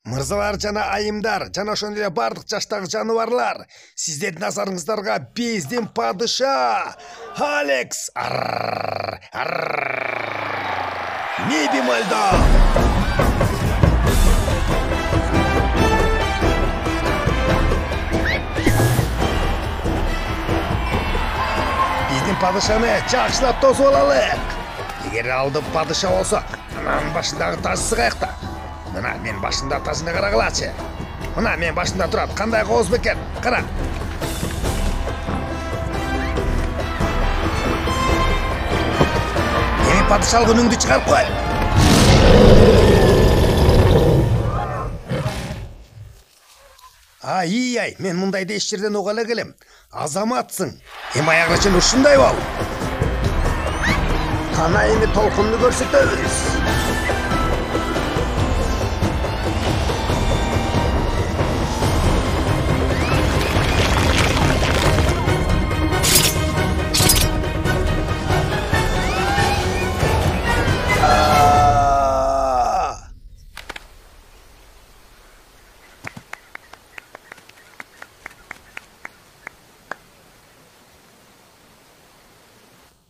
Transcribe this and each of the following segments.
Мырзалар жана айымдар, жана ошондой эле бардык жаштагы жаныбарлар, сиздердин назарыңыздарга биздин падыша Алекс Мебимальда. Биздин падышаны жакшылап тосуп алалык. Эгер алды падыша болсо, анын башындагы тажысы каякта? Мына мен башында тажыны карагылачы. Мына мен башында турат, кандай кооз бекен? Кара. Менин падышалык үнүңдү чыгарып кой. Ай, мен мындайды эч жерден уга эле келем. Азаматсың. Эми аягына чейин ушундай бол. Кана эми толкунду көрсөтөбүз.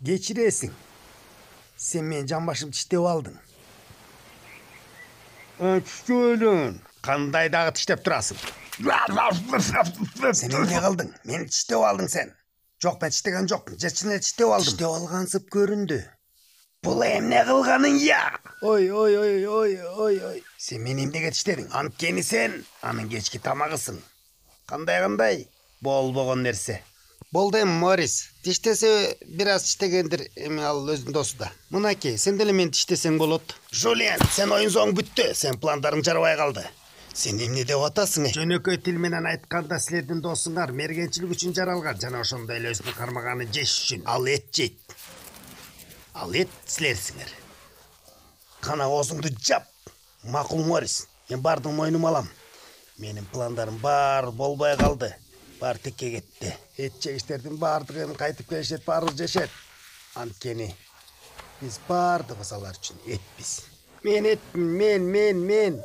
Geçirесиң. Sen men жамбашымды тиштеп алдың. Тиштебедин. Кандай дагы тиштеп турасың? Сен эмне кылдың? Мени тиштеп алдың сен. Жок, мен тиштеген жокмун. Жечин эле тиштеп алдым. Тиштеп алгансып көрүндү. Бул эмне кылганың я? Ой. Сен мени эмнеге тиштедиң? Анткени сен анын кечки тамагысың. Кандай? Болбогон нерсе. Болды эми Морис. Тиштесе бир аз тиштегендир, эми ал өзүнүн досу да. Мынакей, сен деле мени тиштесең болот. Жулиан, сен оюн соң бүттү. Сен пландарың жарабай калды. Сен эмне деп атасың? Жөнөкөй тил менен айтканда силердин досуңар мергенчилик үчүн жаралган жана ошондой эле өзүнүн кармаганын жеш үчүн. Ал эт жейт. Ал эт силерсиңер. Кана оозуңду жап. Макул Морис, мен бардыгын мойнума алам. Менин пландарым бар болбой калды. Бар текке кетти. Эт жегичтердин бардыгы кайтып келишет, баары жешет. Анткени биз бардыгыбыз алар үчүн этпиз. Мен этпин, мен.